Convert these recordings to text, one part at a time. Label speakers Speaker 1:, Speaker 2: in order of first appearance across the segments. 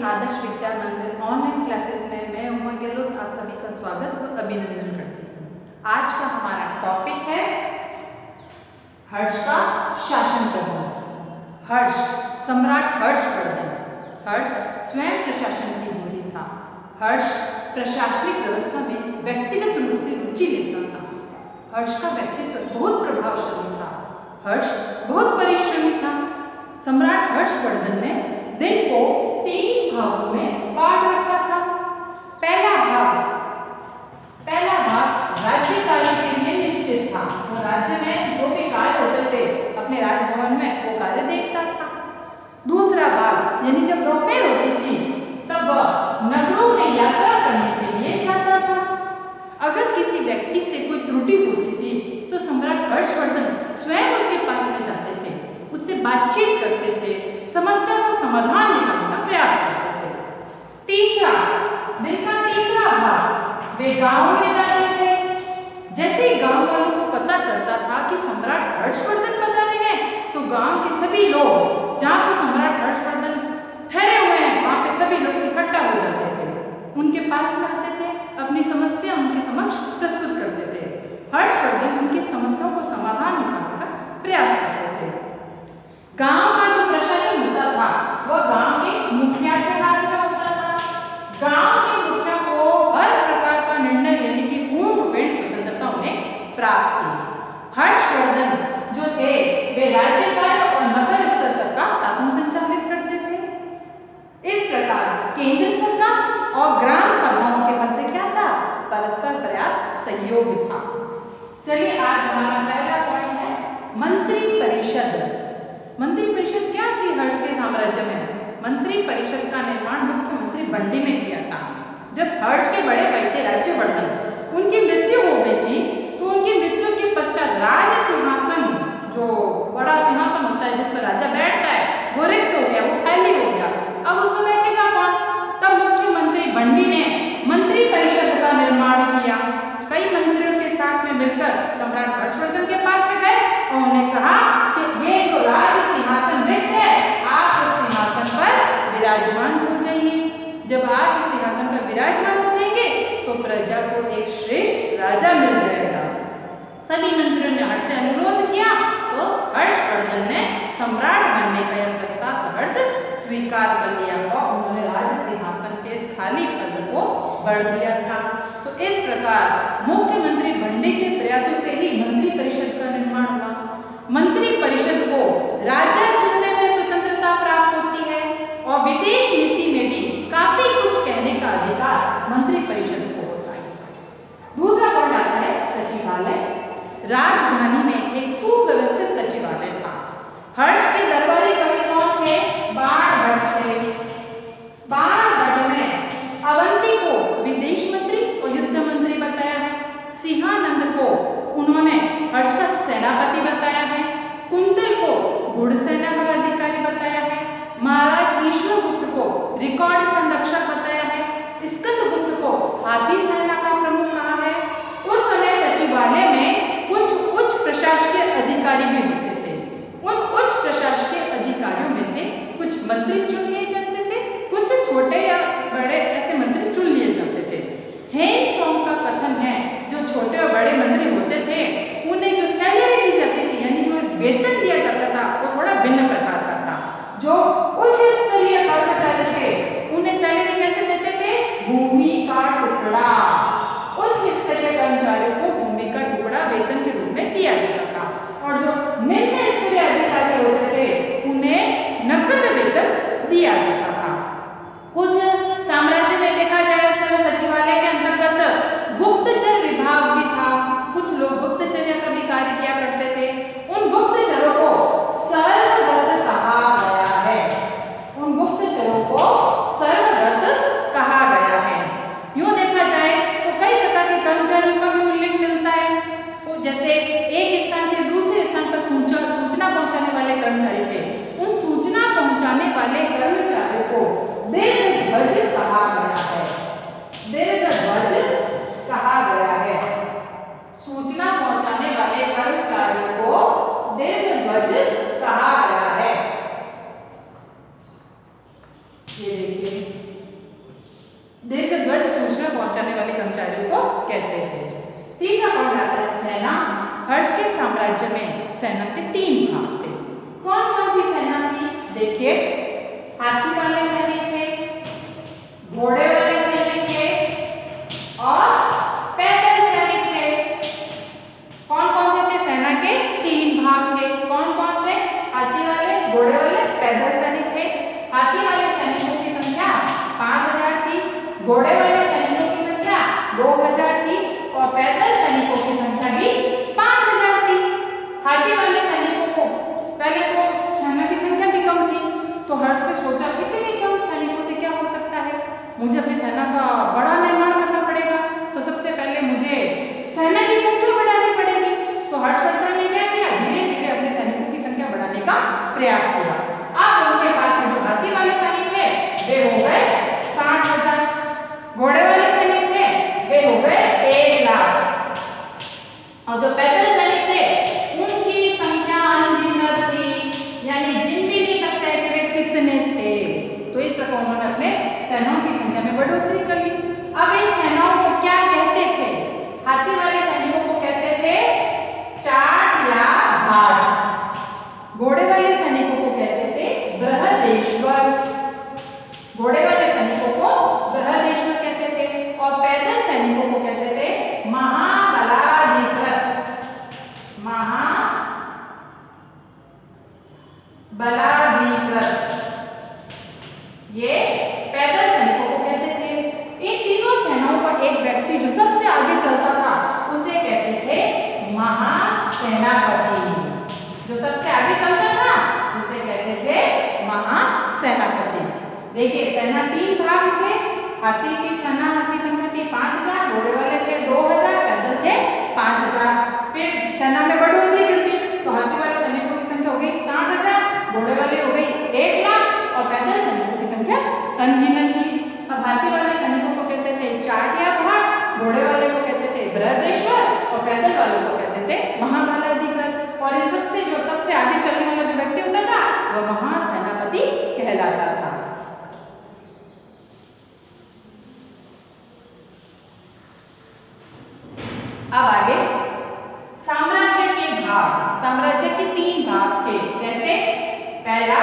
Speaker 1: आदर्श विद्या मंदिर online classes में मैं उमा गहलोत आप सभी का स्वागत व अभिनंदन करती हूँ। आज का हमारा टॉपिक है हर्ष का शासन प्रबंध। हर्ष, सम्राट हर्षवर्धन। हर्ष स्वयं प्रशासन की धूरी था। हर्ष प्रशासनिक व्यवस्था में व्यक्तिगत रूप से रुचि लेता था। हर्ष का व्यक्तित्व बहुत प्रभावशाली था। हर्ष बहुत परिश्रमी था। सम्राट हर्षवर्धन ने दिन को 3 भागों में बांट रखा था। पहला भाग राज्य कार्य के लिए निश्चित था। वो राज्य में जो भी कार्य होते थे अपने राजभवन में वो कार्य देखता था। दूसरा भाग यानी जब दोपहर होती थी तब वह नगरों में यात्रा करने के लिए जाता था। अगर किसी व्यक्ति से कोई त्रुटि होती थी तो सम्राट हर्षवर्धन स्वयं उसके पास में जाते थे, उससे बातचीत करते थे, समस्या का समाधान निकालने का प्रयास करते थे। दिन का तीसरा भाग वे गांव में जाते थे। जैसे ही गांव वालों को पता चलता था कि सम्राट हर्षवर्धन पधारे हैं तो गांव के सभी लोग जहाँ पर सम्राट हर्षवर्धन ठहरे हुए हैं वहाँ पे सभी लोग इकट्ठा हो जाते थे, उनके पास में आते थे, अपनी समस्या उनके समक्ष प्रस्तुत करते थे। हर्षवर्धन उनकी समस्याओं को समाधान निकालने का प्रयास करते थे। गांव का जो प्रशासन होता था वह गांव के मुखिया के हाथ में होता था। गांव के मुखिया को हर प्रकार का निर्णय लेने की पूर्णपेण स्वतंत्रता उन्हें प्राप्त थी। हर्षवर्धन जो थे वे राज्य कार्य और नगर स्तर तक का शासन संचालित करते थे। इस प्रकार केंद्र सरकार और ग्राम सभाओं के मध्य क्या था? परस्पर पर्याप्त सहयोग था। चलिए आज हमारा पहला पॉइंट है मंत्री परिषद। मंत्री परिषद क्या थी हर्ष के साम्राज्य में? मंत्री परिषद का निर्माण मुख्यमंत्री बंडी ने किया था। जब हर्ष के बड़े भाई थे राज्यवर्धन, उनकी मृत्यु हो गई थी तो उनकी मृत्यु के पश्चात राज सिंहासन, जो बड़ा सिंहासन होता है जिस पर राजा बैठता है, वो रिक्त हो गया, वो खाली हो गया। अब उसमें बैठेगा कौन? तब मुख्यमंत्री बंडी ने मंत्री परिषद का निर्माण किया। कई मंत्रियों के साथ में मिलकर सम्राट हर्षवर्धन के पास में गए और उन्हें कहा कि ये जो राज सिंहासन रिक्त है आप उस सिंहासन पर विराजमान हो जाइए। जब आप इस सिंहासन पर विराजमान हो जाएंगे तो प्रजा को एक श्रेष्ठ राजा मिल जाएगा। सभी मंत्रियों ने हर्ष से अनुरोध किया तो हर्षवर्धन ने सम्राट बनने का यह प्रस्ताव सहर्ष स्वीकार कर लिया और उन्होंने राज सिंहासन के इस खाली पद को भर दिया था। तो इस प्रकार मुख्यमंत्री बंडी के प्रयासों से ही मंत्री परिषद का निर्माण हुआ। मंत्री परिषद को राजा चुनने में स्वतंत्रता प्राप्त होती है और विदेश नीति में भी काफी कुछ कहने का अधिकार मंत्री परिषद को होता है। दूसरा पॉइंट आता है सचिवालय। राजधानी में एक सुव्यवस्थित सचिवालय था। हर्ष के दरबारी कवि कौन थे? बाणभट्ट थे। बाणभट्ट ने अवंती को विदेश मंत्री और युद्ध मंत्री बताया है। सिंहानंद को उन्होंने हर्ष का सेनापति बताया है। कुंतल को घुड़ सेना का अधिकारी बताया है। महाराज विष्णुगुप्त को रिकॉर्ड संरक्षक बताया है। स्कंदगुप्त को हाथी सेना का प्रमुख कहा है। उस समय सचिवालय में कुछ उच्च प्रशासकीय अधिकारी भी होते थे। उन उच्च प्रशासकीय अधिकारियों में से कुछ मंत्री चुन लिए जाते थे, कुछ छोटे या बड़े ऐसे मंत्री चुन लिए जाते थे। हेन सॉन्ग का कथन है जो छोटे और बड़े मंत्री होते थे उन्हें जो सैलरी दी जाती थी यानी जो वेतन दिया जाता था वो थोड़ा भिन्न प्रकार का था। जो उच्च स्तरीय कर्मचारी थे उन्हें सैलरी कैसे देते थे? भूमि का टुकड़ा। उच्च स्तरीय कर्मचारियों को भूमि का टुकड़ा वेतन के रूप में दिया जाता था और जो निम्न स्तरीय अधिकारी होते थे उन्हें नकद वेतन दिया जाता था। कुछ साम्राज्य में देखा जाए उस समय सचिवालय के अंतर्गत गुप्तचर विभाग भी था। कुछ लोग गुप्तचर्या का भी कार्य किया करते थे। उन गुप्तचरों को सर्वगत कहा गया है। उन गुप्तचरों को सर्वगत कहा गया है। यूं देखा जाए तो कई प्रकार के कर्मचारियों का भी उल्लेख मिलता है। तो जैसे एक स्थान से दूसरे स्थान पर सूचना पहुंचाने वाले कर्मचारी थे। उन सूचना पहुंचाने वाले कर्मचारियों को दीर्घ ध्वज सूचना पहुंचाने वाले कर्मचारियों को कहते थे। तीसरा पॉइंट आता है सेना। हर्ष के साम्राज्य में सेना के 3 भाग थे। कौन कौन सी सेना थी? देखिए, हाथी वाले सैनिक थे, घोड़े वाले सैनिक थे और पैदल सैनिक थे। कौन कौन से थे? सेना के 3 भाग थे। कौन कौन से? हाथी वाले, घोड़े वाले, पैदल सैनिक थे। हाथी वाले सैनिकों की संख्या 5000 थी, घोड़े वाले सैनिकों की संख्या 2000 थी और पैदल सैनिकों की संख्या भी 5000 थी। हाथी वाले सैनिकों को पहले तो सेना की संख्या भी कम थी, तो हर्ष ने सोचा इतने कम सैनिकों से क्या हो सकता है, मुझे अपनी सेना का बड़ा निर्माण करना पड़ेगा। तो सबसे पहले मुझे सेना की संख्या बढ़ानी पड़ेगी। तो हर्षवर्धन ने क्या किया? धीरे धीरे अपने सैनिकों की संख्या बढ़ाने का प्रयास किया। अब उनके पास में जो हाथी वाले सैनिक थे वे हो गए 60,000, घोड़े वाले सैनिक थे वे हो गए 1 लाख और जो पैदल सैनिक थे उनकी संख्या अनगिनत थी, यानी गिन भी नहीं सकते कि वे कितने थे। तो इस प्रकार उन्होंने अपने सेनाओं की संख्या में बढ़ोतरी कर ली। अब इन सेनाओं को क्या कहते थे? हाथी वाले सैनिकों को कहते थे चाट या भाट, घोड़े वाले सैनिकों को कहते थे बृहदेश्वर, घोड़े वाले सैनिकों को बृहदेश्वर कहते थे और पैदल सैनिकों को कहते थे महाबलाधिकृत, महाबलाधिकृत। ये पैदल सैनिकों को कहते थे। इन तीनों सेनाओं का एक व्यक्ति जो सबसे आगे चलता था उसे कहते थे महासेनापति। जो सबसे आगे चलता था उसे कहते थे महासेनापति। देखिए, सेना 3 भाग थे। हाथी की सेना की संख्या थी 5000, घोड़े वाले थे 2000, पैदल थे 5000। फिर सेना में बढ़ोतरी कर दी तो हाथी वाले सैनिकों की संख्या हो गई 60,000, घोड़े वाले हो गई 1 लाख और पैदल सैनिकों की संख्या अनगिनत थी। अब हाथी वाले सैनिकों को कहते थे चाट या भाट, घोड़े वाले को कहते थे बृहदेश्वर और पैदल वालों को कहते थे महाबलाधिकृत। और इन सबसे जो सबसे आगे चलने वाला जो व्यक्ति होता था वह महासेनापति कहलाता था। अब आगे साम्राज्य के भाग। साम्राज्य के 3 भाग थे। कैसे? पहला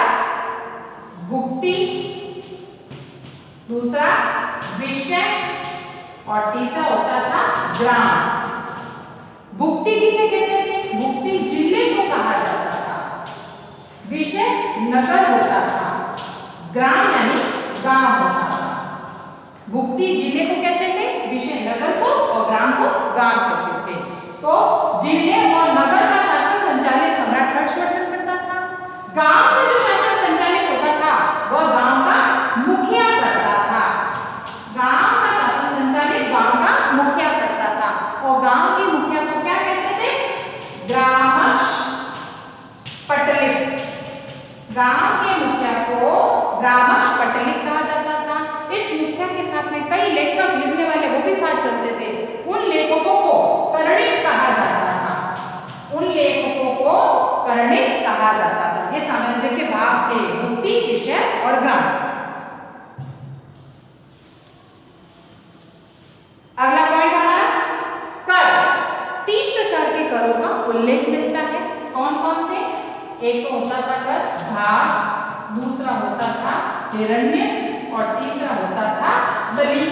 Speaker 1: भुक्ति, दूसरा विषय और तीसरा होता था ग्राम। भुक्ति किसे कहते थे? भुक्ति जिले को कहा जाता था, विषय नगर होता था, ग्राम यानी गांव होता था। भुक्ति जिले को कहते थे, विषय नगर को और ग्राम को गांव कहते थे। तो जिले और नगर का शासन संचालित सम्राट हर्षवर्धन करता था। गांव में जो शासन संचालित होता था वह गांव का मुखिया करता था। गांव का शासन संचालित गांव का मुखिया करता था और गांव के मुखिया को क्या कहते थे? ग्रामक्ष पटलिक। गांव के मुखिया को ग्रामक्ष पटलिक कहा जाता था। इस मुखिया के साथ में कई लेखक लिखने वाले वो भी साथ चलते थे। उन लेखकों को कर्णिक कहा जाता था। उन लेखकों को कर्णिक कहा जाता था। ये साम्राज्य के भाग थे, भुक्ति, विषय और ग्राम। अगला पॉइंट हमारा कर। 3 प्रकार के करों का उल्लेख मिलता है। कौन कौन से? एक तो होता था कर भाग, दूसरा होता था हिरण्य और तीसरा होता था बलि।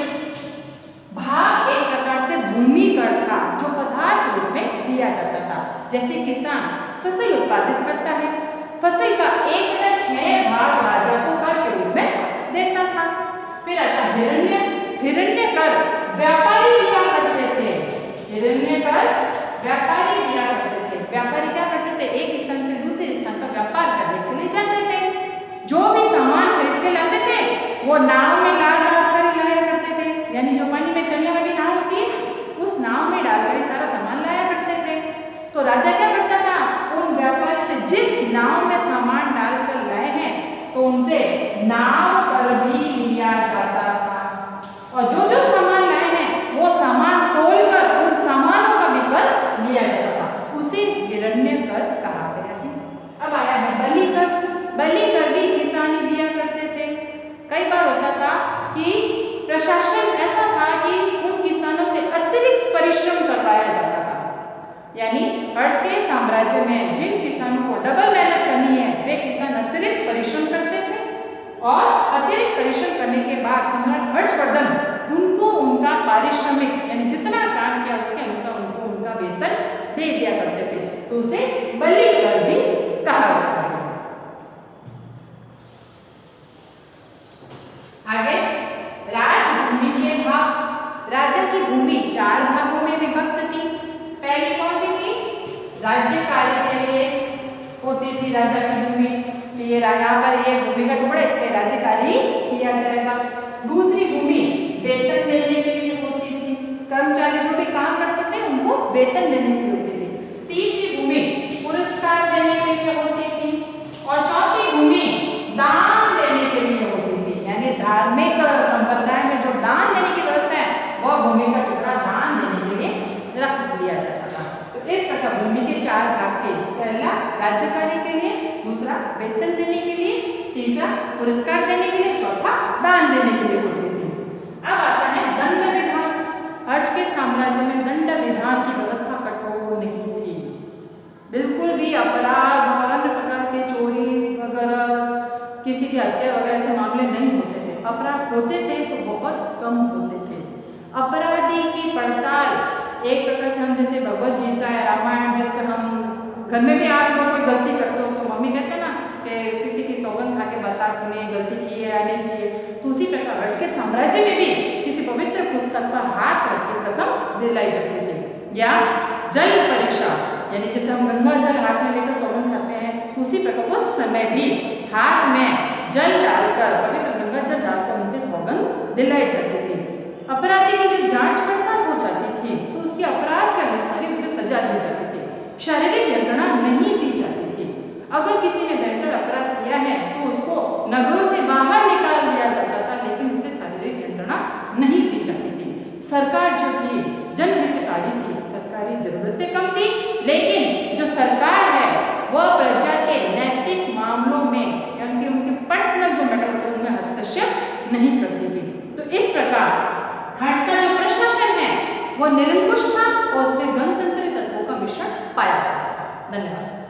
Speaker 1: भाग एक प्रकार से भूमि कर था जो पदार्थ रूप में दिया जाता था। जैसे किसान फसल उत्पादित करता है, फसल का 1/6 भाग राजा को कर के रूप में देता था। फिर आता हिरण्य। हिरण्य कर व्यापारी दिया करते थे। हिरण्य कर व्यापारी दिया करते थे। व्यापारी क्या करते थे? एक स्थान से दूसरे स्थान पर व्यापार करने के लिए जाते थे। जो भी सामान खरीद के लाते थे वो नाव में लाद कर लाया करते थे, यानी जो पानी में चलने वाली नाव होती है उस नाव में डालकर ही सारा सामान लाया करते थे। तो राजा क्या करता था? उन व्यापारी से जिस नाव में सामान डालकर लाए हैं तो उनसे नाव पर भी लिया जाता था और जो जो सामान लाए हैं वो सामान तोलकर उन सामानों का भी कर लिया जाता था। उसे हिरण्य कर कहा गया है। अब आया है बलि कर। बलि कर भी किसान ही दिया करते थे। कई बार होता था कि यानी हर्ष के साम्राज्य में जिन किसानों को डबल मेहनत करनी है वे किसान अतिरिक्त परिश्रम करते थे और अतिरिक्त परिश्रम करने के बाद सम्राट हर्षवर्धन उनको उनका पारिश्रमिक यानी जितना काम किया उसके अनुसार उनको उनका वेतन दे दिया करते थे, तो उसे बलि कर भी कहा जाता है। आगे राजभूमि के भाग। राज्य की भूमि 4 भागों में विभक्त थी। पहली कौन सी थी? राज्य कार्य के लिए होती थी राजा की भूमि, कि ये यहाँ पर ये भूमि का टुकड़ा इस पे राज्य कार्य किया जाएगा। दूसरी भूमि वेतन देने के लिए होती थी, कर्मचारी जो भी काम करते थे उनको वेतन देने के लिए होती थी। तीसरी भूमि पुरस्कार देने के लिए होती थी और चौथी भूमि दान देने के लिए होती थी, यानी धार्मिक संप्रदाय में जो दान देने की व्यवस्था है वह भूमि का टुकड़ा दान देने के लिए रख दिया जाता था। तो इस प्रकार भूमि के 4 भाग थे। पहला राज्य कार्य के लिए, दूसरा वेतन देने के लिए, तीसरा पुरस्कार देने के लिए, चौथा दान देने के लिए होती थी। अब आता है दंड विधान। हर्ष के साम्राज्य में दंड विधान की व्यवस्था कठोर नहीं थी। बिल्कुल भी अपराध और अन्य प्रकार के चोरी वगैरह, किसी की हत्या वगैरह से मामले नहीं होते थे। अपराध होते थे तो बहुत कम होते थे। अपराधी की पड़ताल एक प्रकार से हम जैसे भगवत गीता या रामायण, जिसका हम घर में भी आप लोग कोई गलती करते हो तो मम्मी कहते हैं ना कि किसी की सौगंध खा के बता तूने गलती की है या नहीं की है, तो उसी प्रकार हर्ष के साम्राज्य में भी किसी पवित्र पुस्तक पर हाथ रख के कसम दिलाई जाती थी। या जल परीक्षा, यानी जैसे हम गंगा जल हाथ में लेकर सौगंध खाते हैं, उसी प्रकार उस समय भी हाथ में जल डालकर, पवित्र गंगा जल डालकर उनसे सौगंध दिलाई जाती थी। अपराधी की जब जांच पड़ताल हो जाती थी तो उसके अपराध के अनुसार ही उसे सजा दी जाती थी। शारीरिक यंत्रणा नहीं दी जाती थी। अगर किसी ने भयंकर अपराध किया है तो उसको नगरों से बाहर निकाल दिया जाता था, लेकिन उसे शारीरिक यंत्रणा नहीं दी जाती थी। सरकार जो थी जनहितकारी थी, सरकारी जरूरतें कम थी, लेकिन जो सरकार है वह प्रजा के नैतिक मामलों में या उनके पर्सनल जो मैटर होते हैं उनमें हस्तक्षेप नहीं करती थी। तो इस प्रकार हर्ष का जो प्रशासन है वह निरंकुश था और उसमें गणतंत्र तत्वों का मिश्रण पाया जाता था। धन्यवाद।